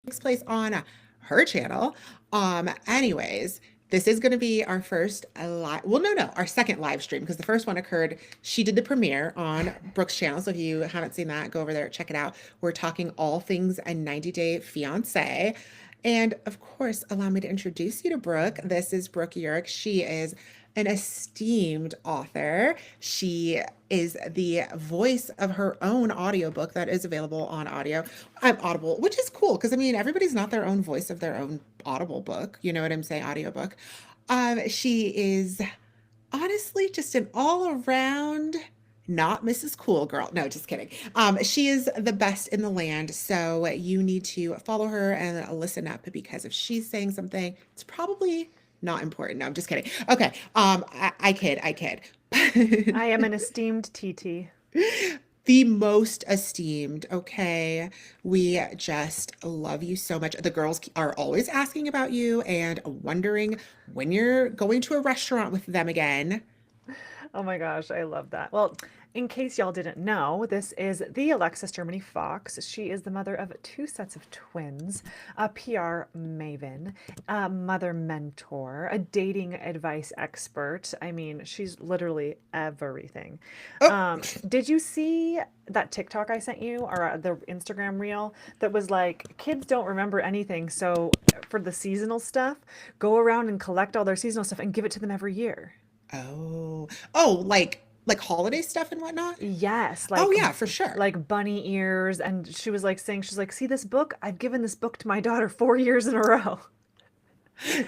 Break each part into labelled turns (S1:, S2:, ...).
S1: takes place on her channel. Anyways, this is going to be our first live, well, no, our second live stream because the first one occurred. She did the premiere on Brook's channel. So if you haven't seen that, go over there, check it out. We're talking all things a 90-day fiance. And of course, allow me to introduce you to Brooke. This is Brooke Yurick. She is an esteemed author. She is the voice of her own audiobook that is available on Audible, which is cool because I mean everybody's not their own voice of their own Audible book. You know what I'm saying? Audiobook. She is honestly just an all around not Mrs. Cool girl. No, just kidding. She is the best in the land. So you need to follow her and listen up because if she's saying something, it's probably not important. No, I'm just kidding. Okay. I kid. I kid.
S2: I am an esteemed TT.
S1: The most esteemed. Okay. We just love you so much. The girls are always asking about you and wondering when you're going to a restaurant with them again.
S2: Oh my gosh, I love that. Well, in case y'all didn't know, this is the Alexis Germany Fox. She is the mother of two sets of twins, a PR maven, a mother mentor, a dating advice expert. I mean, she's literally everything.
S1: Oh,
S2: Did you see that TikTok I sent you or the Instagram reel that was like, kids don't remember anything. So for the seasonal stuff, go around and collect all their seasonal stuff and give it to them every year.
S1: oh, like holiday stuff and whatnot.
S2: Yes,
S1: Oh yeah, for sure.
S2: like bunny ears, and she was like saying, she's like, see this book? I've given this book to my daughter 4 years in a row.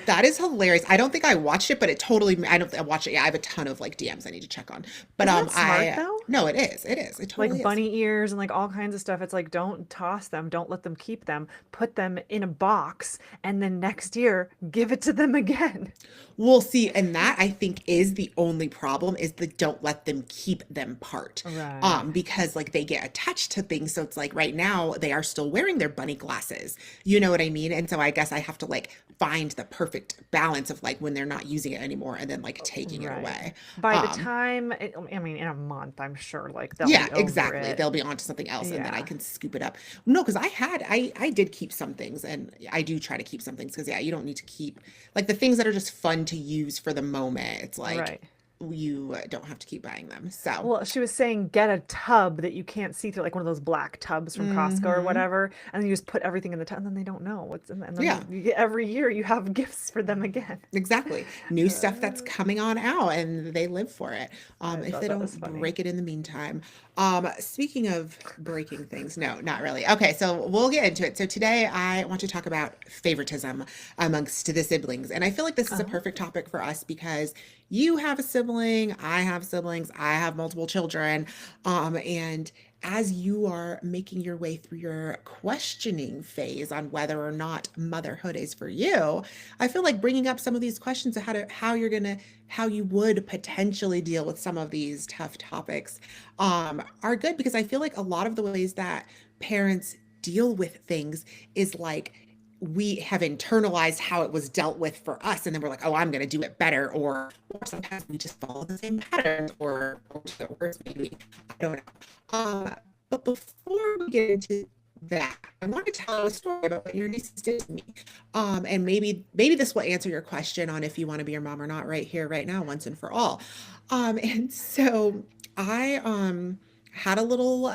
S1: That is hilarious. I don't think I watched it, but it totally, I don't I watch it. Yeah, I have a ton of like DMs I need to check on. But
S2: Isn't that smart
S1: I
S2: though?
S1: no, it is. It is. It
S2: Like
S1: totally is.
S2: bunny ears and like all kinds of stuff. It's like, don't toss them, don't let them keep them, put them in a box, and then next year give it to them again.
S1: We'll see, and that I think is the only problem is the don't let them keep them part.
S2: Right.
S1: Because like they get attached to things. So it's like right now they are still wearing their bunny glasses. You know what I mean? And so I guess I have to like find the perfect balance of like when they're not using it anymore and then like taking it
S2: Right.
S1: away.
S2: By the
S1: Um,
S2: time, I mean, in a month, I'm sure like they'll
S1: Yeah,
S2: be over
S1: exactly.
S2: it.
S1: They'll be on to something else and then I
S2: Yeah.
S1: can scoop it up. No, because I did keep some things and I do try to keep some things because yeah, you don't need to keep like the things that are just fun to use for the moment. It's like
S2: Right.
S1: you don't have to keep buying them. So,
S2: Well, she was saying get a tub that you can't see through, like one of those black tubs from Costco or
S1: hmm,
S2: whatever, and then you just put everything in the tub, and then they don't know what's in it. And
S1: yeah.
S2: then every year you have gifts for them again.
S1: Exactly. New stuff that's
S2: Uh,
S1: coming on out and they live for it.
S2: I
S1: If
S2: thought
S1: they
S2: that was
S1: don't
S2: funny.
S1: break it in the meantime. Speaking of breaking things, no, not really. Okay, so we'll get into it. So today I want to talk about favoritism amongst the siblings. And I feel like this is a
S2: Oh.
S1: perfect topic for us because you have a sibling, I have siblings, I have multiple children. And as you are making your way through your questioning phase on whether or not motherhood is for you, I feel like bringing up some of these questions of how you're gonna how you would potentially deal with some of these tough topics are good because I feel like a lot of the ways that parents deal with things is like we have internalized how it was dealt with for us and then we're like oh I'm going to do it better or sometimes we just follow the same patterns or worse maybe I don't know but before we get into that I want to tell a story about what your nieces did to me and maybe this will answer your question on if you want to be your mom or not right here right now once and for all and so I had a little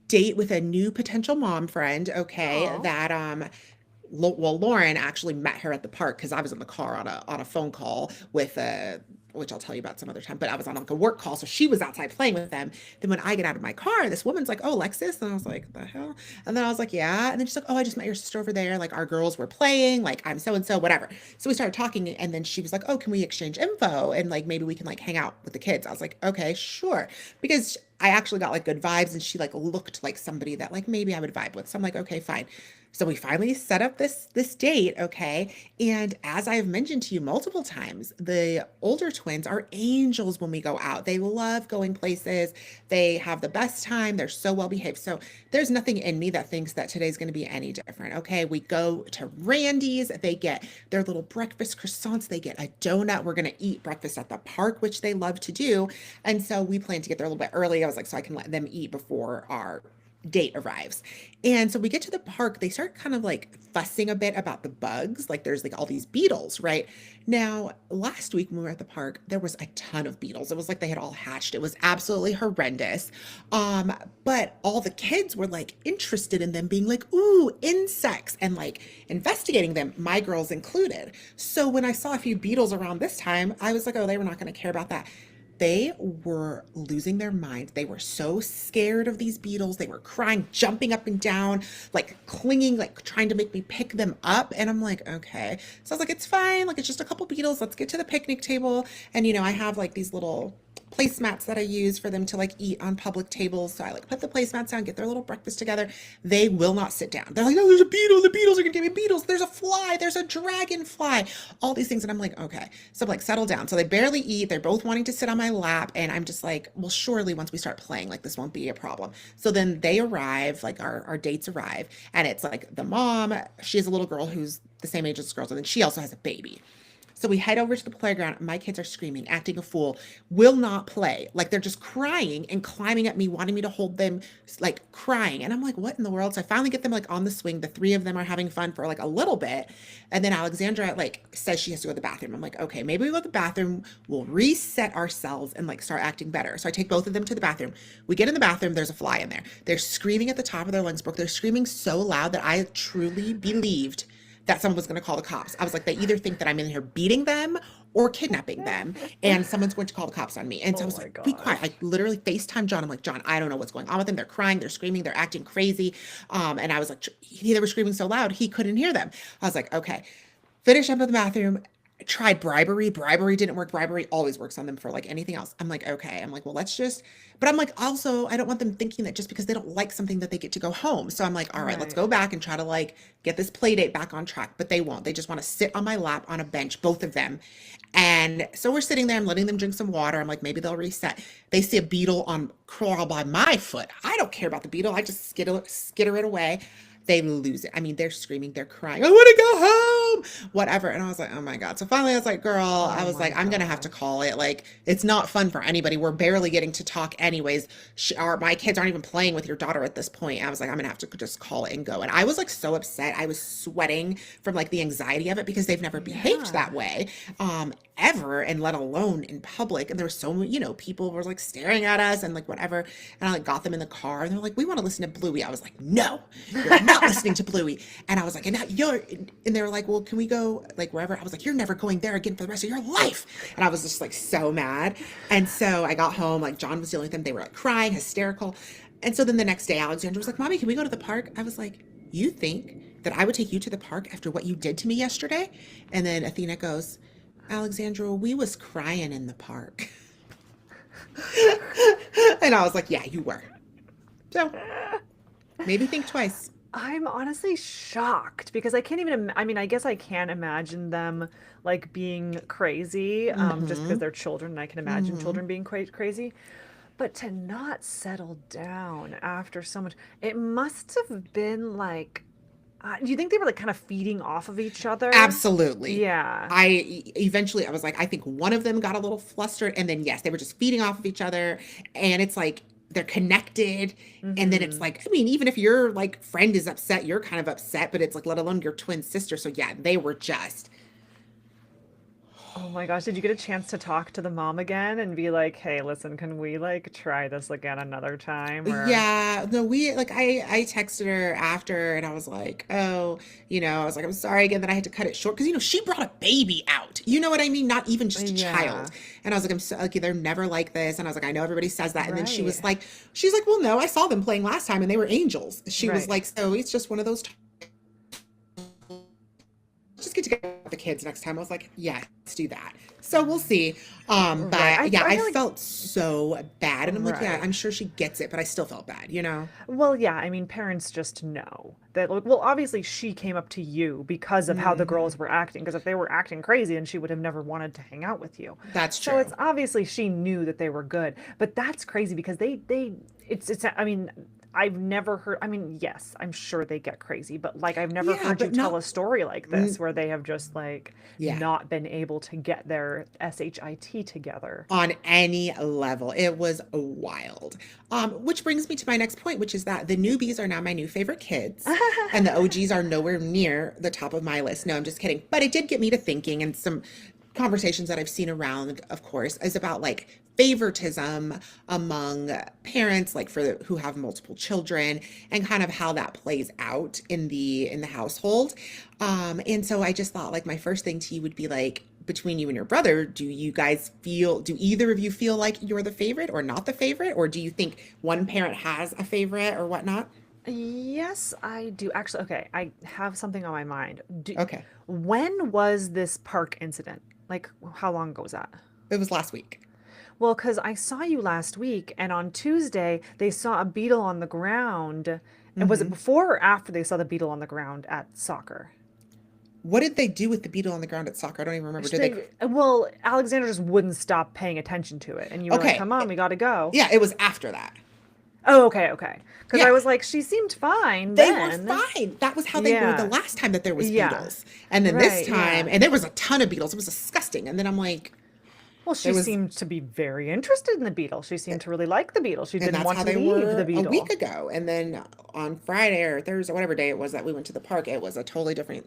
S1: date with a new potential mom friend, okay,
S2: Oh.
S1: that well Lauren actually met her at the park because I was in the car on a phone call with a which I'll tell you about some other time, but I was on like a work call, so she was outside playing with them. Then when I get out of my car, this woman's like, "Oh, Alexis," and I was like, "The hell?" And then I was like, "Yeah," and then she's like, "Oh, I just met your sister over there. Like our girls were playing. Like I'm so and so, whatever." So we started talking, and then she was like, "Oh, can we exchange info and like maybe we can like hang out with the kids?" I was like, "Okay, sure," because I actually got like good vibes, and she like looked like somebody that like maybe I would vibe with. So I'm like, "Okay, fine." So we finally set up this date, okay? And as I've mentioned to you multiple times, the older twins are angels when we go out. They love going places. They have the best time. They're so well behaved. So there's nothing in me that thinks that today's going to be any different. Okay, we go to Randy's. They get their little breakfast croissants. They get a donut. We're going to eat breakfast at the park, which they love to do. And so we plan to get there a little bit early. I was like, so I can let them eat before our date arrives. And so we get to the park, they start kind of like fussing a bit about the bugs. Like there's like all these beetles, right? Now, last week when we were at the park, there was a ton of beetles. It was like they had all hatched. It was absolutely horrendous. Um, but all the kids were like interested in them being like, ooh, insects, and like investigating them, my girls included. So when I saw a few beetles around this time, I was like, oh, they were not going to care about that. They were losing their minds. They were so scared of these beetles. They were crying, jumping up and down, like clinging, like trying to make me pick them up. And I'm like, okay. So I was like, it's fine. Like, it's just a couple beetles. Let's get to the picnic table. And, I have like these little placemats that I use for them to like eat on public tables. So I like put the placemats down, get their little breakfast together. They will not sit down. They're like, no, there's a beetle. The beetles are gonna give me beetles. There's a fly. There's a dragonfly. All these things. And I'm like, okay. So I'm like, settle down. So they barely eat. They're both wanting to sit on my lap. And I'm just like, well, surely once we start playing, like this won't be a problem. So then they arrive, like our dates arrive. And it's like the mom, she has a little girl who's the same age as this girls. And then she also has a baby. So we head over to the playground. My kids are screaming, acting a fool, will not play. Like they're just crying and climbing at me, wanting me to hold them, like crying. And I'm like, what in the world? So I finally get them like on the swing. The three of them are having fun for like a little bit. And then Alexandra like says she has to go to the bathroom. I'm like, okay, maybe we go to the bathroom. We'll reset ourselves and like start acting better. So I take both of them to the bathroom. We get in the bathroom. There's a fly in there. They're screaming at the top of their lungs, Brooke. They're screaming so loud that I truly believed that someone was going to call the cops. I was like, they either think that I'm in here beating them or kidnapping them, and someone's going to call the cops on me. And so I
S2: Oh
S1: was
S2: my
S1: like, be quiet.
S2: gosh.
S1: I literally FaceTime John. I'm like, John, I don't know what's going on with them. They're crying, they're screaming, they're acting crazy. And I was like, they were screaming so loud, he couldn't hear them. I was like, okay. Finish up in the bathroom, tried bribery. Bribery didn't work. Bribery always works on them for like anything else. I'm like, okay. I'm like, well, let's just, but I'm like, also, I don't want them thinking that just because they don't like something that they get to go home. So I'm like, all right, let's
S2: Right.
S1: go back and try to like get this play date back on track. But they won't. They just want to sit on my lap on a bench, both of them. And so we're sitting there, I'm letting them drink some water. I'm like, maybe they'll reset. They see a beetle on crawl by my foot. I don't care about the beetle. I just skitter it away. They lose it. I mean, they're screaming, they're crying. I want to go home, whatever. And I was like, oh my God. So finally, I was like, girl, I
S2: Oh
S1: was
S2: my
S1: like, I'm going to have to
S2: gosh.
S1: call it. Like, it's not fun for anybody. We're barely getting to talk, anyways. My kids aren't even playing with your daughter at this point. I was like, I'm going to have to just call it and go. And I was like so upset. I was sweating from like the anxiety of it because they've never behaved
S2: Yeah.
S1: that way. Ever, and let alone in public. And there was so many, people were like staring at us and like whatever. And I like got them in the car and they're like, we want to listen to Bluey. I was like, no, you're not listening to Bluey. And I was like, and now and they were like, well, can we go like wherever? I was like, you're never going there again for the rest of your life. And I was just like so mad. And so I got home, like John was dealing with them. They were like crying, hysterical. And so then the next day, Alexandra was like, Mommy, can we go to the park? I was like, you think that I would take you to the park after what you did to me yesterday? And then Athena goes, Alexandra, we was crying in the park. And I was like, yeah, you were. So maybe think twice.
S2: I'm honestly shocked because I can't even, I mean, I guess I can imagine them like being crazy, just because
S1: Mm-hmm.
S2: they're children and I can imagine
S1: Mm-hmm.
S2: children being crazy. But to not settle down after so much, it must have been like, do you think they were like kind of feeding off of each other?
S1: Absolutely.
S2: Yeah.
S1: Eventually I was like, I think one of them got a little flustered, and then yes, they were just feeding off of each other, and it's like they're connected. And then it's
S2: Mm-hmm.
S1: like, I mean, even if your like friend is upset, you're kind of upset, but it's like let alone your twin sister. So yeah, they were just
S2: Oh my gosh, did you get a chance to talk to the mom again and be like, "Hey, listen, can we like try this again another time?" Or
S1: yeah, no, we like I texted her after and I was like, oh, I was like, I'm sorry again that I had to cut it short because she brought a baby out. You know what I mean? Not even just a child.
S2: yeah,
S1: And I was like, I'm so like they're never like this. And I was like, I know everybody says that. And then
S2: right.
S1: she's like, well, no, I saw them playing last time and they were angels. She was
S2: Right.
S1: like, so it's just one of those just get together with the kids next time. I was like, yeah, let's do that. So we'll see.
S2: Right.
S1: But yeah,
S2: I
S1: I
S2: feel like
S1: felt so bad. And I'm like, yeah,
S2: right.
S1: I'm sure she gets it, but I still felt bad.
S2: Well, yeah, I mean, parents just know that, like, well, obviously she came up to you because of how the
S1: Hmm.
S2: girls were acting, because if they were acting crazy, then she would have never wanted to hang out with you.
S1: That's
S2: So it's
S1: true.
S2: obviously she knew that they were good. But that's crazy because it's I mean, I've never heard, I mean, yes, I'm sure they get crazy, but like I've never
S1: Yeah,
S2: heard you
S1: but
S2: tell
S1: not.
S2: a story like this where they have just like
S1: Yeah,
S2: not been able to get their SHIT together.
S1: on any level. It was wild. Which brings me to my next point, which is that the newbies are now my new favorite kids, and the OGs are nowhere near the top of my list. No, I'm just kidding. But it did get me to thinking, and some conversations that I've seen around, of course, is about like favoritism among parents, like for who have multiple children, and kind of how that plays out in the household. And so I just thought like my first thing to you would be like, between you and your brother, do either of you feel like you're the favorite or not the favorite? Or do you think one parent has a favorite or whatnot?
S2: Yes, I do. Actually, okay, I have something on my mind.
S1: Okay.
S2: When was this park incident? Like, how long ago was that?
S1: It was last week.
S2: Well, because I saw you last week, and on Tuesday they saw a beetle on the ground. And was it
S1: Hmm.
S2: before or after they saw the beetle on the ground at soccer?
S1: What did they do with the beetle on the ground at soccer? I don't even remember. Did they?
S2: Well, Alexander just wouldn't stop paying attention to it, and you were like,
S1: Okay.
S2: "Come on, we got to go."
S1: Yeah, it was after that.
S2: Oh, okay, okay. Because I
S1: Yeah,
S2: was like, she seemed fine
S1: they were
S2: then.
S1: fine. That was how they were the
S2: Yeah,
S1: last time that there was
S2: yeah,
S1: beetles. And then this
S2: right,
S1: time,
S2: yeah.
S1: and there was a ton of beetles. It was disgusting. And then I'm like,
S2: Well,
S1: there
S2: she
S1: was,
S2: seemed to be very interested in the beetle. She seemed to really like the beetle. She
S1: and
S2: didn't
S1: that's
S2: want
S1: how
S2: to
S1: they
S2: leave the
S1: were a week
S2: beetle.
S1: ago. And then on Friday or Thursday, whatever day it was that we went to the park, it was a totally different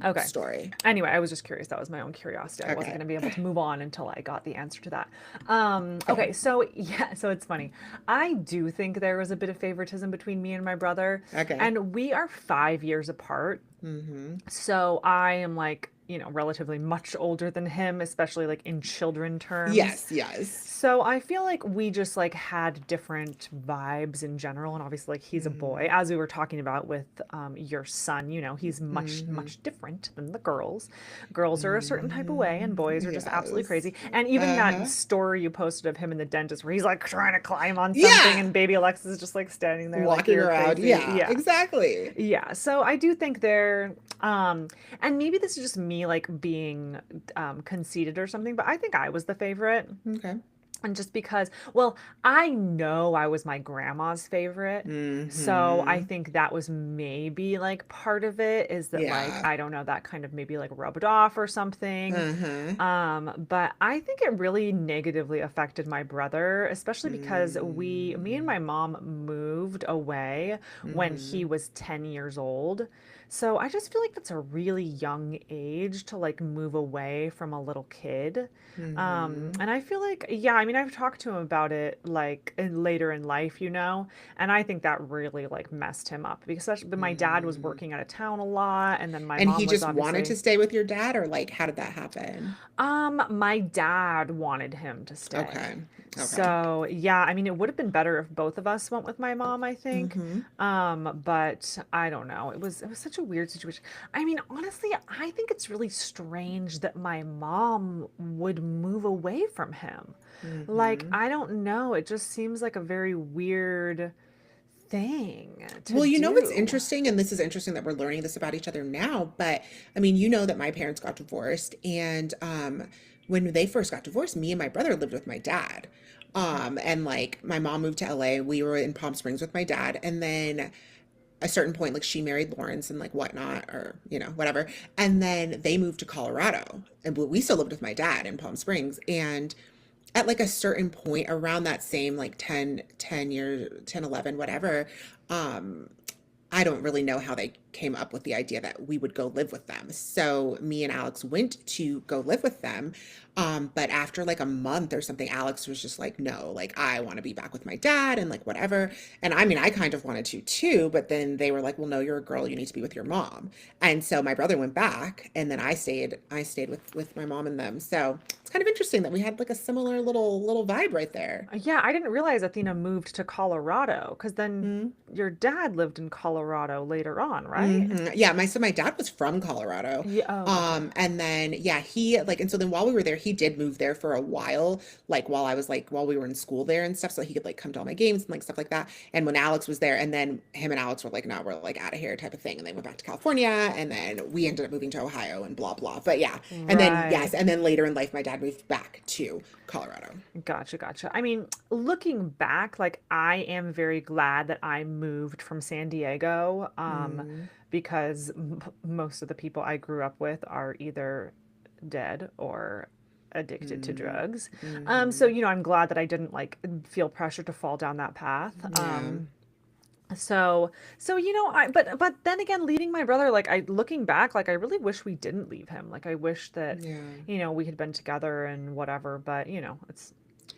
S2: Okay.
S1: story.
S2: Anyway, I was just curious. That was my own curiosity. I wasn't
S1: Okay.
S2: going to be able to move on until I got the answer to that.
S1: Okay.
S2: Okay, so yeah, so it's funny. I do think there was a bit of favoritism between me and my brother,
S1: Okay.
S2: and we are 5 years apart.
S1: Mm-hmm.
S2: So I am like, relatively much older than him, especially like in children terms.
S1: Yes, yes.
S2: So I feel like we just like had different vibes in general, and obviously like he's a
S1: Mm-hmm.
S2: boy, as we were talking about with your son. He's much
S1: Mm-hmm.
S2: much different than the girls. Girls are a certain type of way, and
S1: Mm-hmm.
S2: boys are just absolutely
S1: Yes.
S2: crazy. And even that
S1: Uh-huh.
S2: story you posted of him in the dentist, where he's like trying to climb on something,
S1: Yeah.
S2: and baby Alexis is just like standing there like
S1: Walking
S2: you're
S1: around.
S2: crazy.
S1: Yeah,
S2: Yeah.
S1: exactly.
S2: Yeah, so I do think they're, and maybe this is just me like being conceited or something, but I think I was the favorite.
S1: Okay.
S2: And just because, well, I know I was my grandma's favorite. So I
S1: Mm-hmm.
S2: think that was maybe like part of it is that like,
S1: Yeah.
S2: I don't know, that kind of maybe like rubbed off or something.
S1: Uh-huh.
S2: But I think it really negatively affected my brother, especially because me and
S1: Mm.
S2: my mom moved away when he
S1: Mhm.
S2: was 10 years old. So I just feel like that's a really young age to like move away from a little kid.
S1: Mhm.
S2: And I feel like, yeah, I mean, I've talked to him about it like later in life, and I think that really like messed him up because but my dad was
S1: Mm.
S2: working out of town a lot, and then my
S1: And he
S2: mom was
S1: just wanted to
S2: obviously,
S1: stay with your dad, or like how did that happen?
S2: my dad wanted him to stay.
S1: Okay. Okay.
S2: So, yeah, I mean, it would have been better if both of us went with my mom, I think.
S1: Mhm.
S2: But I don't know. It was such a weird situation. I mean, honestly, I think it's really strange that my mom would move away from him. Like,
S1: Mhm.
S2: I don't know. It just seems like a very weird thing to
S1: Well, you know what's
S2: do.
S1: interesting, and this is interesting that we're learning this about each other now, but I mean, you know that my parents got divorced, and when they first got divorced, me and my brother lived with my dad. And like my mom moved to LA, we were in Palm Springs with my dad, and then a certain point, like she married Lawrence and like whatnot, or whatever. And then they moved to Colorado, and we still lived with my dad in Palm Springs. And at like a certain point around that same like 10 years, 10, 11, whatever, um, I don't really know how they came up with the idea that we would go live with them. So me and Alex went to go live with them. But after like a month or something, Alex was just like, no, like I want to be back with my dad and like whatever. And I mean, I kind of wanted to too, but then they were like, well, no, you're a girl, you need to be with your mom. And so my brother went back, and then I stayed with my mom and them. So it's kind of interesting that we had like a similar little vibe right there.
S2: Yeah, I didn't realize Athena moved to Colorado because then
S1: Mm.
S2: your dad lived in Colorado. Colorado later on, right?
S1: Yeah, my dad was from Colorado.
S2: Yeah. Oh, okay.
S1: And then yeah, he like and so then while we were there, he did move there for a while, like while I was like while we were in school there and stuff, so he could like come to all my games and like stuff like that. And when Alex was there, and then him and Alex were like, no, we're like out of here type of thing. And they went back to California, and then we ended up moving to Ohio and blah blah. But yeah. And then
S2: Right.
S1: yes, and then later in life my dad moved back to Colorado.
S2: Gotcha, gotcha. I mean, looking back, like I am very glad that I moved from San Diego,
S1: Mm,
S2: because most of the people I grew up with are either dead or addicted to
S1: mm,
S2: drugs. So
S1: mm-hmm.
S2: I'm glad that I didn't like feel pressure to fall down that path.
S1: Yeah.
S2: So but then again, leaving my brother, like I looking back, like I really wish we didn't leave him. Like I wish that,
S1: Yeah.
S2: we had been together and whatever, but it's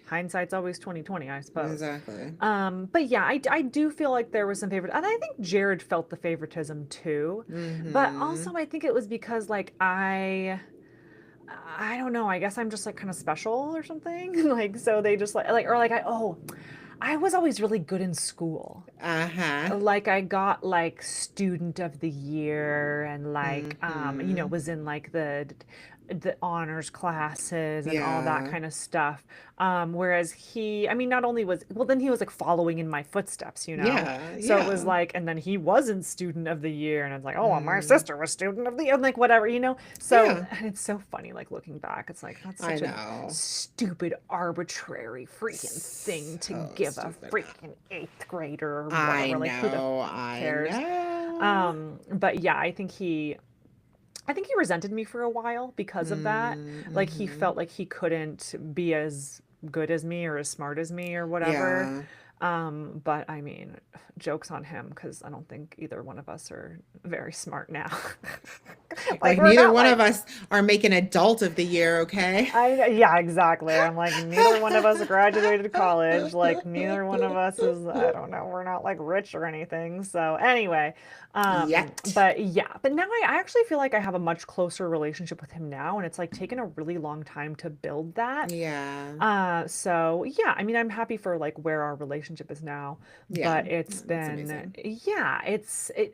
S2: hindsight's always 2020, I suppose.
S1: Exactly.
S2: But yeah, I do feel like there was some favorite, and I think Jared felt the favoritism too. But
S1: Mm-hmm.
S2: also I think it was because like I don't know, I guess I'm just like kind of special or something. Like so they just like or like I was always really good in school.
S1: Uh-huh.
S2: Like I got like student of the year and like
S1: Mm-hmm.
S2: was in like the honors classes and all that
S1: Yeah.
S2: kind of stuff. Whereas he, I mean, not only was, well, then he was like following in my footsteps, you know?
S1: Yeah.
S2: So it was
S1: Yeah.
S2: like, and then he wasn't student of the year. And it's like, oh, well, my
S1: Mm.
S2: sister was student of the year, and like whatever, you know? So
S1: Yeah.
S2: and it's so funny, like looking back, it's like, that's
S1: I
S2: such a
S1: know.
S2: stupid, arbitrary freaking thing to
S1: So
S2: give a
S1: stupid.
S2: freaking eighth grader or
S1: I
S2: whatever. Like, who the
S1: know. I
S2: cares?
S1: know.
S2: But yeah, I think he resented me for a while because of that. Like he
S1: Mm-hmm.
S2: felt like he couldn't be as good as me or as smart as me or whatever.
S1: Yeah.
S2: But I mean, jokes on him because I don't think either one of us are very smart now. Like
S1: Like
S2: we're
S1: neither
S2: not
S1: one of
S2: like
S1: us are making adult of the year, okay?
S2: yeah, exactly. I'm like neither one of us graduated college. Like neither one of us is I don't know, we're not like rich or anything. So anyway,
S1: Yet.
S2: but yeah, but now I actually feel like I have a much closer relationship with him now, and it's like taken a really long time to build that.
S1: Yeah.
S2: So yeah, I mean, I'm happy for like where our relationship is now,
S1: Yeah.
S2: but it's
S1: That's
S2: been,
S1: amazing.
S2: yeah,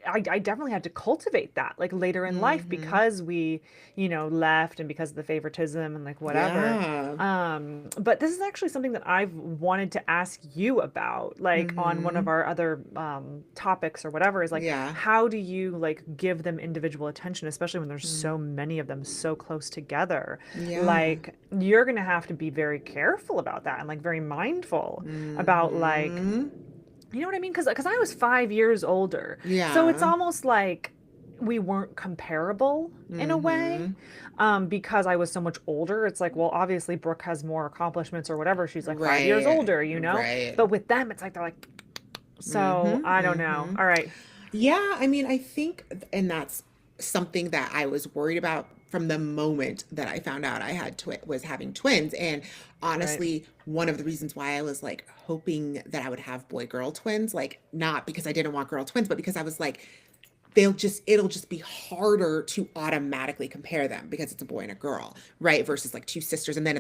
S2: I definitely had to cultivate that like later in life
S1: Mm-hmm.
S2: because we, left and because of the favoritism and like whatever.
S1: Yeah.
S2: But this is actually something that I've wanted to ask you about, like on one of
S1: Mm-hmm.
S2: our other topics or whatever, is like,
S1: Yeah.
S2: how do you like give them individual attention, especially when there's
S1: Mm.
S2: so many of them so close together?
S1: Yeah.
S2: Like, you're gonna have to be very careful about that and like very mindful about like,
S1: Mm-hmm.
S2: you know what I mean? Because I was 5 years older, so it's
S1: Yeah.
S2: almost like we weren't comparable in a way,
S1: Mm-hmm.
S2: because I was so much older. It's like, well, obviously Brooke has more accomplishments or whatever. She's like 5 years
S1: Right.
S2: older,
S1: Right.
S2: but with them, it's like they're like, so
S1: Mm-hmm.
S2: I don't know.
S1: Mm-hmm.
S2: All right,
S1: Yeah, I mean, I think, and that's something that I was worried about from the moment that I found out I had was having twins. And
S2: right,
S1: honestly, one of the reasons why I was like hoping that I would have boy girl twins, like not because I didn't want girl twins, but because I was like, it'll just be harder to automatically compare them because it's a boy and a girl, right? Versus like two sisters. And then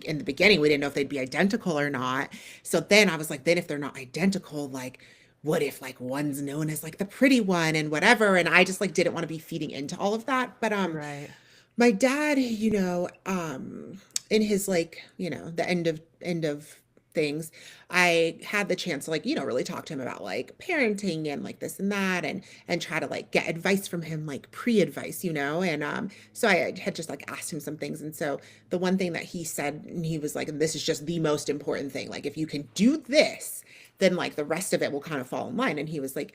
S1: in the beginning, we didn't know if they'd be identical or not. So then I was like, then if they're not identical, like what if like one's known as like the pretty one and whatever? And I just like didn't want to be feeding into all of that. But
S2: right.
S1: my dad, in his like, the end of things, I had the chance to like, really talk to him about like parenting and like this and that and try to like get advice from him, like pre-advice, and so I had just like asked him some things. And so the one thing that he said, and he was like, and this is just the most important thing, like if you can do this, then like the rest of it will kind of fall in line. And he was like,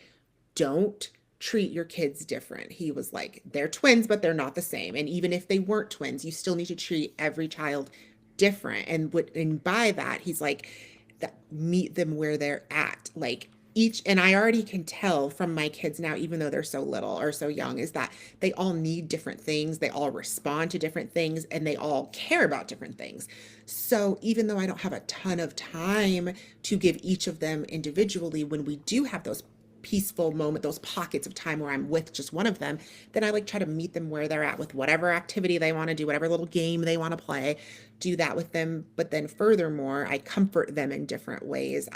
S1: don't treat your kids different. He was like, they're twins, but they're not the same. And even if they weren't twins, you still need to treat every child different. And by that, he's like, that meet them where they're at. Like and I already can tell from my kids now, even though they're so little or so young, is that they all need different things. They all respond to different things and they all care about different things. So even though I don't have a ton of time to give each of them individually, when we do have those peaceful moment, those pockets of time where I'm with just one of them, then I like try to meet them where they're at with whatever activity they want to do, whatever little game they want to play, do that with them. But then furthermore, I comfort them in different ways.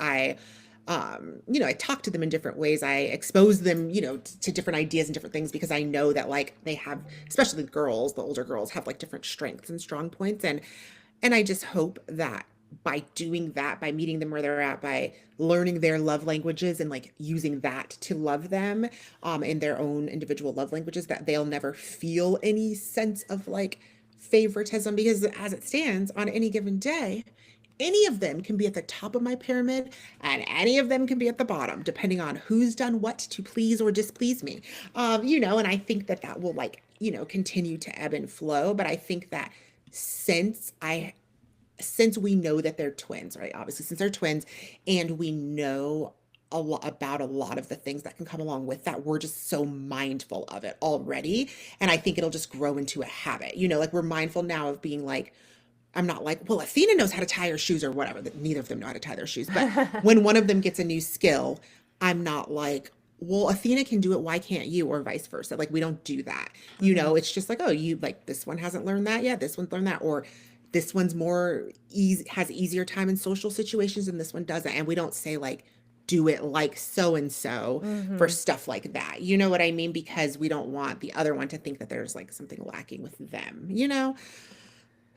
S1: I talk to them in different ways. I expose them, to different ideas and different things because I know that like they have, especially the girls, the older girls have like different strengths and strong points. And I just hope that by doing that, by meeting them where they're at, by learning their love languages and like using that to love them in their own individual love languages, that they'll never feel any sense of like favoritism because as it stands on any given day, any of them can be at the top of my pyramid and any of them can be at the bottom depending on who's done what to please or displease me. And I think that that will like continue to ebb and flow, but I think that since I since we know that they're twins, right? Obviously, since they're twins, and we know a lot about a lot of the things that can come along with that, we're just so mindful of it already. And I think it'll just grow into a habit. Like we're mindful now of being like, I'm not like, well, Athena knows how to tie her shoes or whatever, that neither of them know how to tie their shoes. But when one of them gets a new skill, I'm not like, well, Athena can do it. Why can't you? Or vice versa. Like, we don't do that.
S2: Hmm.
S1: It's just like, oh, you like this one hasn't learned that yet. This one's learned that. Or this one's more easy, has easier time in social situations and this one doesn't. And we don't say like, do it like so and so for
S2: Hmm.
S1: stuff like that. You know what I mean? Because we don't want the other one to think that there's like something lacking with them?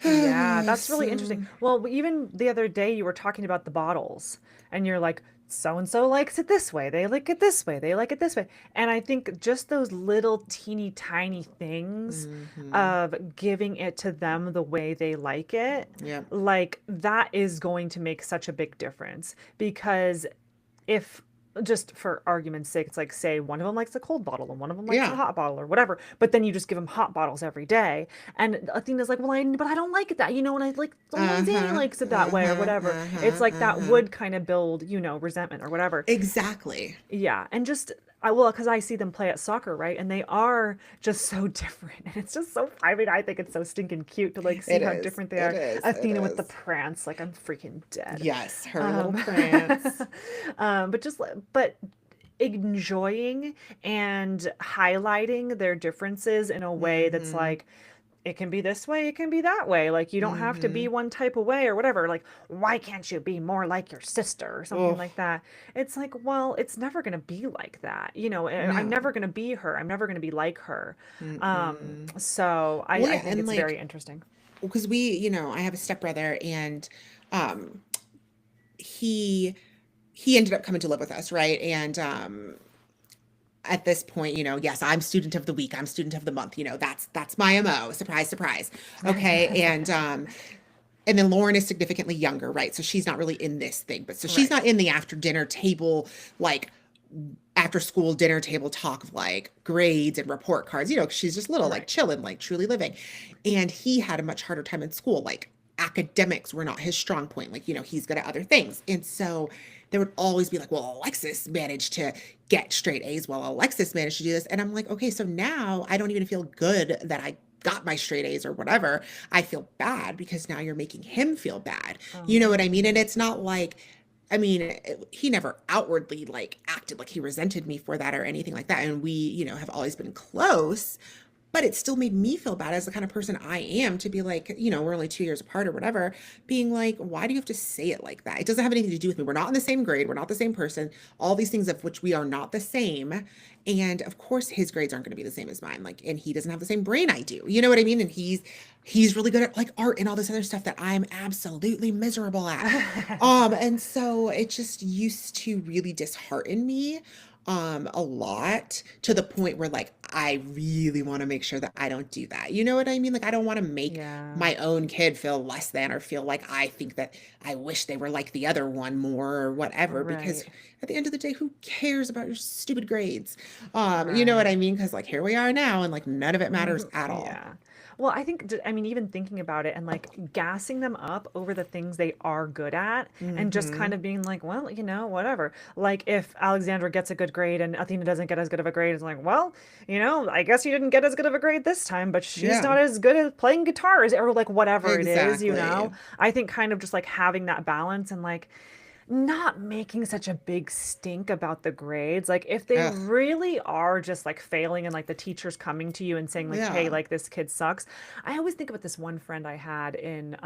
S2: Yeah, that's really interesting.
S1: So,
S2: Well, even the other day you were talking about the bottles, and you're like, so and so likes it this way, they like it this way, they like it this way. And I think just those little teeny tiny things
S1: mhm.
S2: of giving it to them the way they like it,
S1: Yeah.
S2: like that is going to make such a big difference. Because if, just for argument's sake, it's like, say one of them likes the cold bottle and one of them likes the
S1: Yeah.
S2: hot bottle or whatever, but then you just give them hot bottles every day, and Athena's like, well, but I don't like it that, and I like, only Danny
S1: Uh-huh.
S2: likes it that way or
S1: Uh-huh.
S2: whatever. It's
S1: Uh-huh.
S2: like that
S1: Uh-huh.
S2: would kind of build, resentment or whatever.
S1: Exactly.
S2: Yeah, and just I will, because I see them play at soccer, right? And they are just so different, and it's just so. I mean, I think it's so stinking cute to like see
S1: It
S2: how
S1: is.
S2: different they
S1: It
S2: are.
S1: is. It
S2: Athena with the
S1: is.
S2: prance, like I'm freaking dead.
S1: Yes, her little
S2: Um,
S1: prance.
S2: but enjoying and highlighting their differences in a way that's
S1: Mm-hmm.
S2: like, it can be this way, it can be that way. Like, you don't have to
S1: Mm-hmm.
S2: be one type of way or whatever. Like, why can't you be more like your sister or something
S1: Oh,
S2: like that? It's like, well, it's never going to be like that. I'm
S1: no.
S2: never going to be her. I'm never going to be like her.
S1: Mm-mm.
S2: So
S1: Well,
S2: I
S1: yeah,
S2: think
S1: and
S2: it's very
S1: like,
S2: interesting.
S1: because I have a stepbrother and um he he ended up coming to live with us, right? And at this point, yes, I'm student of the week, I'm student of the month, that's my MO. Surprise, surprise. Okay. And then Lauren is significantly younger, right? So she's not really in this thing, but so she's
S2: Right.
S1: not in the after dinner table, like after school dinner table talk of like grades and report cards, 'cause she's just little, like
S2: Right.
S1: chilling, like truly living. And he had a much harder time in school. Like academics were not his strong point. Like, he's good at other things. And so there would always be like, well, Alexis managed to get straight A's. Well, Alexis managed to do this. And I'm like, okay, so now I don't even feel good that I got my straight A's or whatever. I feel bad because now you're making him feel bad. You know what I mean?
S2: Oh.
S1: And it's not like, I mean, he never outwardly like acted like he resented me for that or anything like that. And we, have always been close, but it still made me feel bad as the kind of person I am to be like, we're only 2 years apart or whatever, being like, why do you have to say it like that? It doesn't have anything to do with me. We're not in the same grade. We're not the same person. All these things of which we are not the same. And of course his grades aren't going to be the same as mine. Like, and he doesn't have the same brain I do. You know what I mean? And he's really good at like art and all this other stuff that I'm absolutely miserable at. And so it just used to really dishearten me a lot to the point where like I really want to make sure that I don't do that. You know what I mean? Like I don't want to make
S2: Yeah.
S1: my own kid feel less than or feel like I think that I wish they were like the other one more or whatever because
S2: Right.
S1: at the end of the day who cares about your stupid grades? You know what
S2: Right.
S1: I mean? Cuz like here we are now and like none of it matters
S2: Mhm.
S1: at all.
S2: Yeah. Well, I think, I mean, even thinking about it and like gassing them up over the things they are good at, and just kind
S1: Mhm.
S2: of being like, well, whatever. Like if Alexandra gets a good grade and Athena doesn't get as good of a grade, it's like, well, I guess you didn't get as good of a grade this time, but she's
S1: Yeah.
S2: not as good at playing guitar as, or like whatever it is.
S1: Exactly.
S2: I think kind of just like having that balance and like, not making such a big stink about the grades. Like if they
S1: Ugh.
S2: really are just like failing and like the teacher's coming to you and saying like, "Hey,
S1: Yeah.
S2: like this kid sucks." I always think about this one friend I had in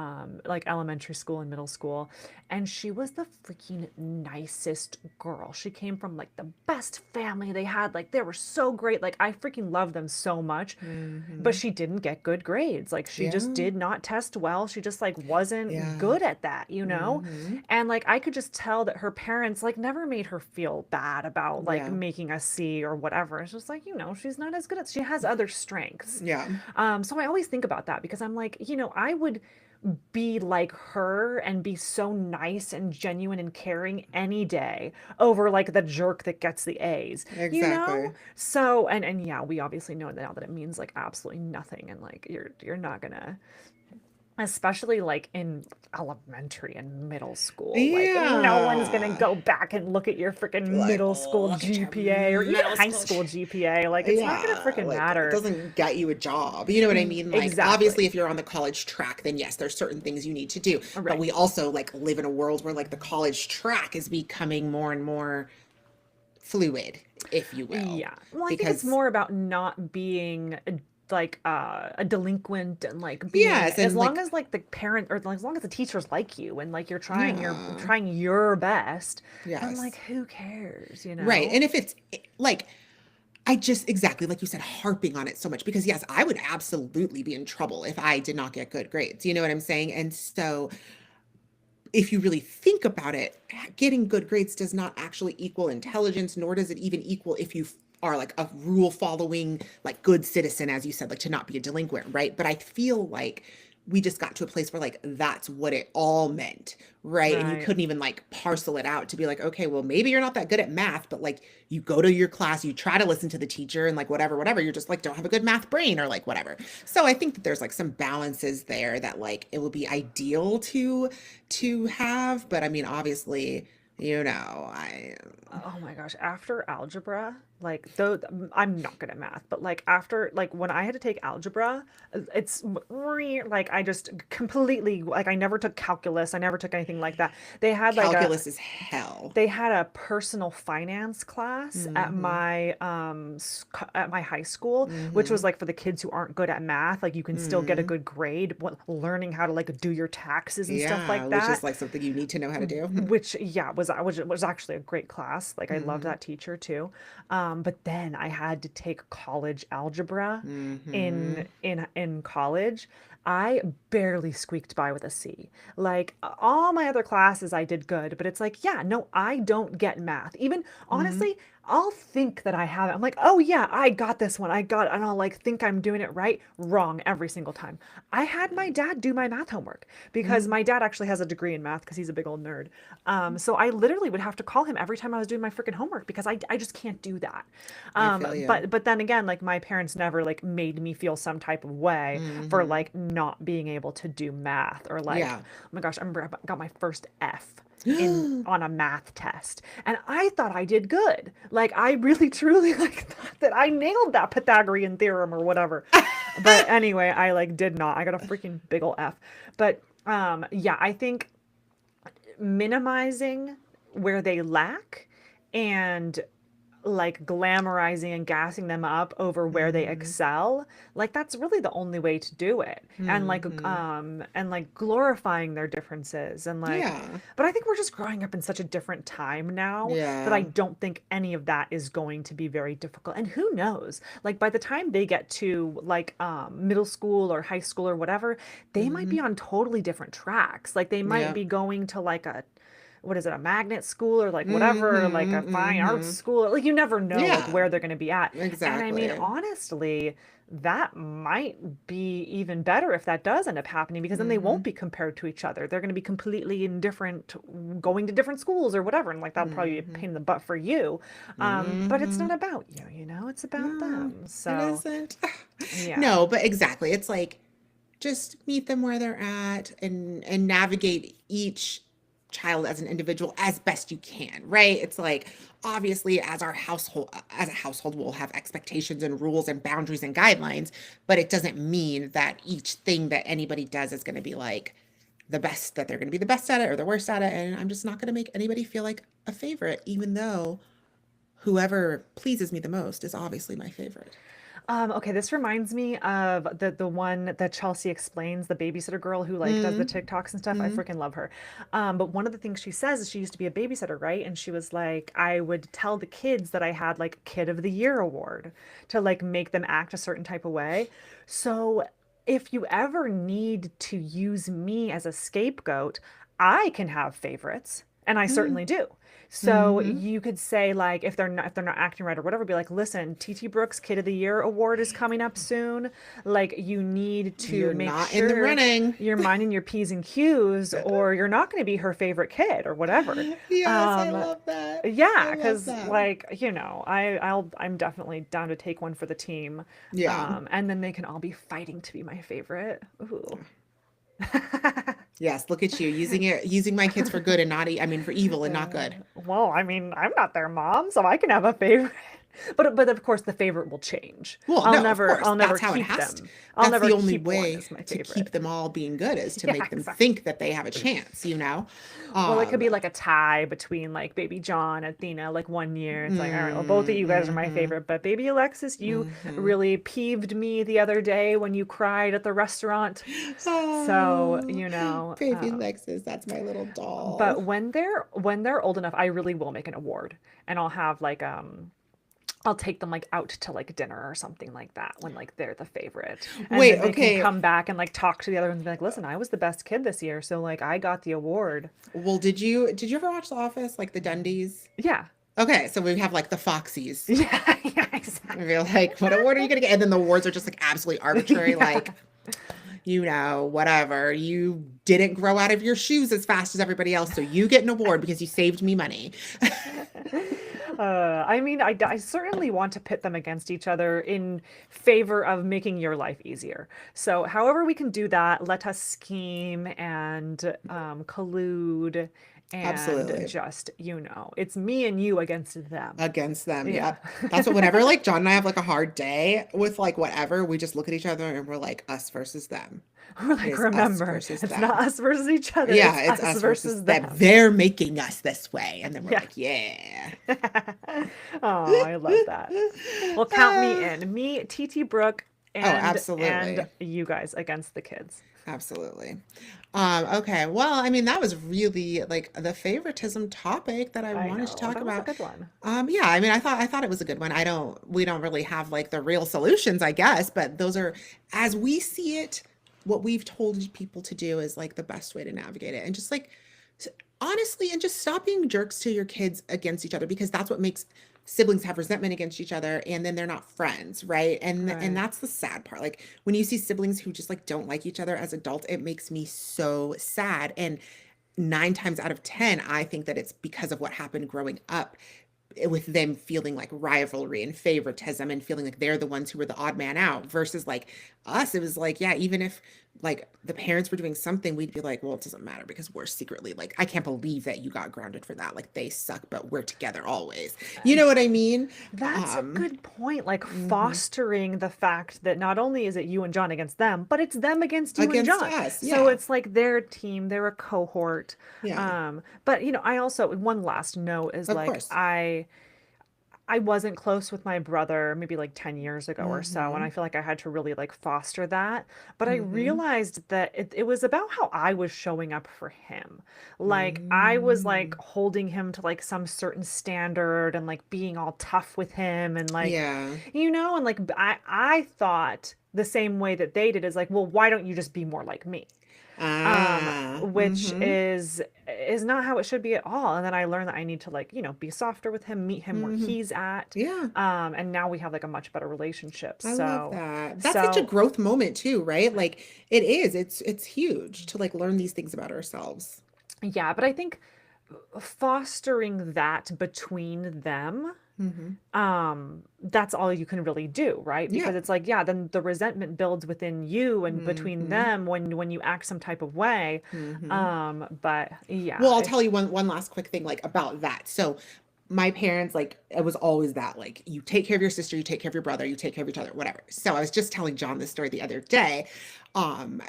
S2: like elementary school and middle school, and she was the freaking nicest girl. She came from like the best family they had. Like they were so great. Like I freaking love them so much, but
S1: Hmm.
S2: she didn't get good grades. Like she just
S1: Yeah.
S2: did not test well. She just like wasn't
S1: Yeah.
S2: good at that, you know?
S1: Hmm.
S2: And like I could just tell that her parents like never made her feel bad about like
S1: Yeah.
S2: making a C or whatever. It's just like, she's not as good at she has other strengths.
S1: Yeah.
S2: So I always think about that because I'm like, I would be like her and be so nice and genuine and caring any day over like the jerk that gets the A's, you know?
S1: Exactly.
S2: So and yeah, we obviously know now that it means like absolutely nothing and like you're not gonna, especially like in elementary and middle school, like no one's gonna
S1: Yeah.
S2: go back and look at your freaking
S1: Like,
S2: middle school
S1: oh, look at your
S2: GPA or even
S1: middle
S2: high
S1: school.
S2: school GPA. Like it's not gonna
S1: Yeah,
S2: freaking
S1: like it
S2: matter.
S1: doesn't get you a job. You know what I mean? Like, obviously,
S2: Exactly.
S1: if you're on the college track, then yes, there's certain things you need to do. But
S2: Right.
S1: we also like live in a world where like the college track is becoming more and more fluid, if you will.
S2: Yeah. Well, I think it's
S1: Because,
S2: more about not being like a delinquent and like being,
S1: yes,
S2: as
S1: and
S2: long
S1: like,
S2: as like the parent or like, as long as the teachers like you and like you're
S1: yeah,
S2: trying your best, then like
S1: yes.
S2: who cares, you
S1: Right.
S2: know?
S1: And if it's like, I just exactly like you said, harping on it so much because yes, I would absolutely be in trouble if I did not get good grades. You know what I'm saying? And so if you really think about it, getting good grades does not actually equal intelligence, nor does it even equal if you are like a rule following, like good citizen, as you said, like to not be a delinquent, right? But I feel like we just got to a place where like that's what it all meant, right? And you
S2: Right.
S1: couldn't even like parcel it out to be like, okay, well, maybe you're not that good at math, but like you go to your class, you try to listen to the teacher and like whatever, you're just like don't have a good math brain or like whatever. So I think that there's like some balances there that like it would be ideal to have, but I mean, obviously, I
S2: Oh my gosh, after algebra, like though I'm not good at math, but like after like when I had to take algebra, it's like I just completely like I never took calculus, I never took anything like that. They had like a
S1: calculus is hell.
S2: they had a personal finance class
S1: Mm-hmm.
S2: at my high school, which was
S1: Mm-hmm.
S2: like for the kids who aren't good at math, like you can still get a
S1: Mm-hmm.
S2: good grade, learning how to like do your taxes and stuff
S1: Yeah,
S2: like
S1: which is
S2: that,
S1: like something you need to know how to do.
S2: which yeah was actually a great class. Like I loved
S1: Mm-hmm.
S2: that teacher too. But then I had to take college algebra
S1: Mm-hmm.
S2: in college. I barely squeaked by with a C. Like all my other classes I did good, but it's like, yeah, no, I don't get math. Even
S1: Mm-hmm.
S2: honestly, I'll think that I have it. I'm like, oh yeah, I got this one. I got it. And I'll like think I'm doing it right, wrong every single time. I had my dad do my math homework because
S1: Mm-hmm.
S2: my dad actually has a degree in math because he's a big old nerd. So I literally would have to call him every time I was doing my freaking homework because I just can't do that.
S1: I feel you.
S2: But then again, like my parents never like made me feel some type of way for
S1: Mm-hmm.
S2: like not being able to do math or like,
S1: Yeah.
S2: oh my gosh, I remember I got my first F in on a math test and I thought I did good. Like I really truly like thought that I nailed that Pythagorean theorem or whatever. But anyway, I like did not. I got a freaking big ol' F. But yeah, I think minimizing where they lack and like glamorizing and gassing them up over where they
S1: Mm-hmm.
S2: excel, like that's really the only way to do it.
S1: Mm-hmm.
S2: And like glorifying their differences and like,
S1: Yeah.
S2: but I think we're just growing up in such a different time now that I
S1: Yeah.
S2: don't think any of that is going to be very difficult. And who knows, like by the time they get to like middle school or high school or whatever, they might be
S1: Mm-hmm.
S2: on totally different tracks. Like they might
S1: Yeah.
S2: be going to like a, what is it, a magnet school or like whatever, or like a
S1: Mm-hmm.
S2: fine arts
S1: Mm-hmm.
S2: school. Like you never know like
S1: Yeah.
S2: where they're going to be at. And I mean,
S1: Exactly.
S2: honestly, that might be even better if that does end up happening because then they
S1: Mm-hmm.
S2: won't be compared to each other. They're going to be completely in different, going to different schools or whatever. And like that'll probably be a
S1: Mm-hmm.
S2: pain in the butt for you. But it's
S1: Mm-hmm.
S2: not about you, it's about
S1: No,
S2: them.
S1: it
S2: So
S1: isn't.
S2: yeah.
S1: No, but exactly. It's like just meet them where they're at and navigate each child as an individual as best you can, right? It's like obviously as a household we'll have expectations and rules and boundaries and guidelines, but it doesn't mean that each thing that anybody does is going to be like the best, that they're going to be the best at it or the worst at it. And I'm just not going to make anybody feel like a favorite, even though whoever pleases me the most is obviously my favorite.
S2: Okay, this reminds me of the one that Chelsea explains, the babysitter girl who like does the
S1: Mm,
S2: TikToks and stuff. I
S1: mm,
S2: freaking love her. But one of the things she says is she used to be a babysitter, right? And she was like, I would tell the kids that I had like Kid of the Year award to like make them act a certain type of way. So if you ever need to use me as a scapegoat, I can have favorites, and I
S1: mm,
S2: certainly do. So
S1: mm-hmm.
S2: you could say like if they're not acting right or whatever, be like, listen, TT Brooks Kid of the Year award is coming up soon. Like you need to
S1: You're
S2: make
S1: not in the
S2: sure
S1: running.
S2: you're minding your P's and Q's, or you're not going to be her favorite kid or whatever.
S1: Yes, I
S2: Um,
S1: love that. I
S2: yeah,
S1: love
S2: because
S1: that.
S2: like I'm definitely down to take one for the team,
S1: Yeah.
S2: and then they can all be fighting to be my favorite. Ooh.
S1: Yes, look at you using it, using my kids for good and not, I mean, for evil and not good.
S2: Well, I mean, I'm not their mom, so I can have a favorite. But of course the favorite will change.
S1: Well, no, of course,
S2: I'll never
S1: that's how it
S2: keep
S1: has to.
S2: them. I'll
S1: That's
S2: never
S1: the only
S2: keep one
S1: way
S2: as my
S1: to keep
S2: favorite.
S1: them all being good, is to
S2: Yeah,
S1: make them
S2: exactly.
S1: think that they have a chance, you know?
S2: Well, it could
S1: Um,
S2: be like a tie between like baby John and Athena, like one year. It's like, all right, well, both of
S1: mm,
S2: you guys are my
S1: mm-hmm,
S2: favorite, but baby Alexis, you
S1: mm-hmm.
S2: really peeved me the other day when you cried at the restaurant. So,
S1: Oh, baby Lexus, that's my little doll.
S2: but when they're old enough, I really will make an award, and I'll have like I'll take them like out to like dinner or something like that when like they're the favorite. And
S1: Wait,
S2: then they can
S1: okay.
S2: come back and like talk to the other ones and be like, listen, I was the best kid this year, so like I got the award.
S1: Well, did you ever watch The Office, like the Dundies?
S2: Yeah.
S1: Okay, so we have like the Foxies.
S2: Yeah, yeah,
S1: I
S2: exactly.
S1: feel like, what award are you gonna get? And then the awards are just like absolutely arbitrary,
S2: Yeah.
S1: like, whatever. You didn't grow out of your shoes as fast as everybody else, so you get an award because you saved me money.
S2: I mean, I certainly want to pit them against each other in favor of making your life easier. So, however we can do that, let us scheme and collude and
S1: Absolutely.
S2: just, it's me and you against them.
S1: Against them.
S2: Yeah.
S1: Yep. That's what, whenever like John and I have like a hard day with like whatever, we just look at each other and we're like, us versus them.
S2: We're
S1: It
S2: like,
S1: is us
S2: remember,
S1: versus
S2: it's not
S1: them.
S2: us versus each other,
S1: Yeah,
S2: it's
S1: it's
S2: us
S1: us versus
S2: versus
S1: them.
S2: them.
S1: They're making us this way. And then we're
S2: Yeah.
S1: like, yeah.
S2: Oh, I love that. Well, count me in. Me, TT Brooke,
S1: Oh,
S2: and
S1: absolutely.
S2: you guys against the kids.
S1: Absolutely. Okay. Well, I mean, that was really like the favoritism topic that I
S2: I
S1: wanted to
S2: know.
S1: talk
S2: That was a
S1: about.
S2: good one.
S1: Yeah, I mean, I thought it was a good one. We don't really have like the real solutions, I guess, but those are, as we see it, what we've told people to do is like the best way to navigate it. And just like, s- honestly, and just stop being jerks to your kids against each other, because that's what makes siblings have resentment against each other, and then they're not friends, right? And
S2: Right.
S1: that's the sad part. Like when you see siblings who just like don't like each other as adults, it makes me so sad. And 9 times out of 10, I think that it's because of what happened growing up, with them feeling like rivalry and favoritism and feeling like they're the ones who were the odd man out, versus like us. It was like, yeah, even if like the parents were doing something, we'd be like, well, it doesn't matter because we're secretly like, I can't believe that you got grounded for that. Like they suck, but we're together always. You know what I mean?
S2: That's a
S1: Um,
S2: good point. Like
S1: mhm.
S2: fostering the fact that not only is it you and John against them, but it's them against you and
S1: Against
S2: John.
S1: us.
S2: So
S1: Yeah.
S2: it's like their team, they're a cohort.
S1: Yeah.
S2: But I also, one last note is
S1: Of
S2: like,
S1: course.
S2: I wasn't close with my brother maybe like 10 years ago or so, and
S1: Mm-hmm.
S2: I feel like I had to really like foster that. But I
S1: Mm-hmm.
S2: realized that it was about how I was showing up for him. Like I was like
S1: Mm.
S2: holding him to like some certain standard and like being all tough with him and like,
S1: Yeah.
S2: and like I thought the same way that they did is like, well, why don't you just be more like me? Which
S1: Mm-hmm.
S2: is not how it should be at all. And then I learned that I need to like, be softer with him, meet him where
S1: Mm-hmm.
S2: he's at.
S1: Yeah.
S2: And now we have like a much better relationship.
S1: I love
S2: So,
S1: that. That's such a
S2: so
S1: growth moment too, right? Like it is. It's huge to like learn these things about ourselves.
S2: yeah, but I think fostering that between them,
S1: Hmm.
S2: that's all you can really do, right?
S1: Yeah.
S2: Because it's like, yeah, then the resentment builds within you and between
S1: Hmm.
S2: them when you act some type of way.
S1: Hmm.
S2: But
S1: Well,
S2: yeah,
S1: I'll tell
S2: it's
S1: you one last quick thing like about that. So my parents, like it was always that like you take care of your sister, you take care of your brother, you take care of each other, whatever. So I was just telling John this story the other day,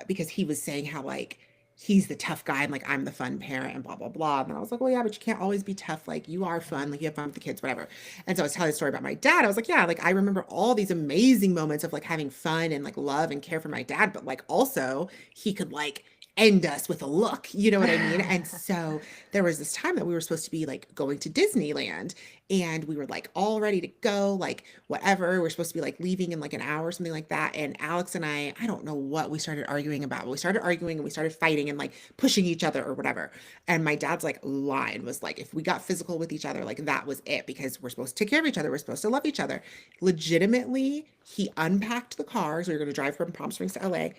S1: because he was saying how like he's the tough guy and like I'm the fun parent and blah blah blah. And I was like, well, yeah, but you can't always be tough. Like you are fun, like you have fun with the kids, whatever. And so I was telling the story about my dad. I was like, yeah, like I remember all these amazing moments of like having fun and like love and care for my dad, but like also he could like end us with a look, you know what I mean? And so there was this time that we were supposed to be like going to Disneyland and we were like all ready to go, like whatever. We're supposed to be like leaving in like an hour or something like that. And Alex and I don't know what we started arguing about. But we started arguing and we started fighting and like pushing each other or whatever. And my dad's like line was like, if we got physical with each other, like that was it because we're supposed to take care of each other. We're supposed to love each other. Legitimately, he unpacked the car. So we were going to drive from Palm Springs to LA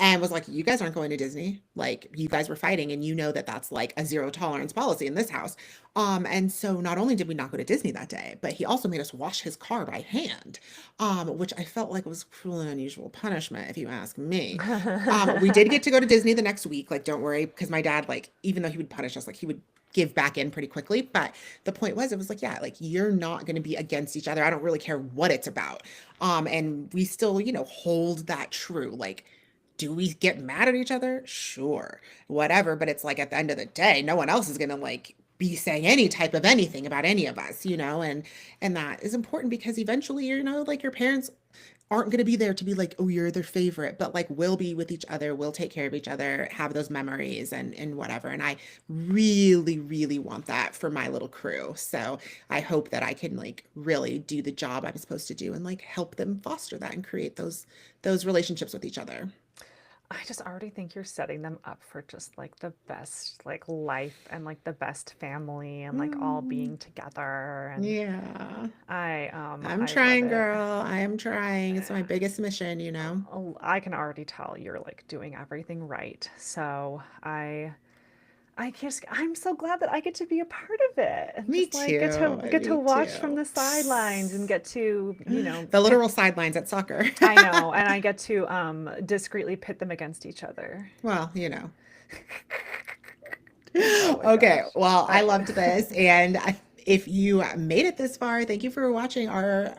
S1: and was like, you guys aren't going to Disney. Like, you guys were fighting, and you know that that's like a zero tolerance policy in this house. And so not only did we not go to Disney that day, but he also made us wash his car by hand, which I felt like was cruel and unusual punishment, if you ask me. We did get to go to Disney the next week. Like, don't worry, because my dad, like, even though he would punish us, like, he would give back in pretty quickly. But the point was, it was like, yeah, like, you're not going to be against each other. I don't really care what it's about. And we still, hold that true. Like, do we get mad at each other? Sure, whatever. But it's like at the end of the day, no one else is gonna like be saying any type of anything about any of us, and that is important because eventually, like your parents aren't going to be there to be like, oh, you're their favorite, but like we'll be with each other, we'll take care of each other, have those memories and whatever. And I really, really want that for my little crew. So I hope that I can like really do the job I'm supposed to do and like help them foster that and create those relationships with each other.
S2: I just already think you're setting them up for just like the best like life and like the best family and like all
S1: Mm,
S2: being together and
S1: yeah. I'm
S2: I love
S1: trying,
S2: it.
S1: girl. I am trying. It's my biggest mission.
S2: I can already tell you're like doing everything right. So I'm so glad that I get to be a part of it and
S1: Me
S2: just like
S1: too.
S2: get to
S1: Me
S2: watch from
S1: too.
S2: the sidelines and get to,
S1: The
S2: pit
S1: literal sidelines at soccer.
S2: I know, and I get to discreetly pit them against each other.
S1: Well.
S2: Oh my
S1: Okay,
S2: gosh.
S1: well, I
S2: I
S1: loved this. And if you made it this far, thank you for watching our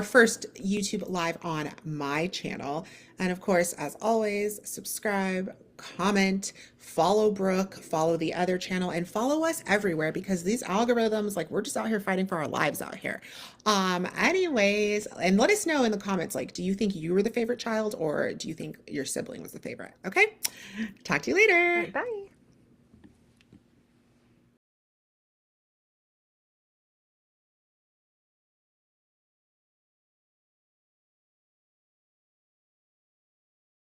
S1: first YouTube live on my channel. And of course, as always, subscribe, comment, follow Brooke, follow the other channel, and follow us everywhere because these algorithms, like we're just out here fighting for our lives out here. Anyways, and let us know in the comments, like, do you think you were the favorite child or do you think your sibling was the favorite? Okay, talk to you
S2: All
S1: later.
S2: right, bye.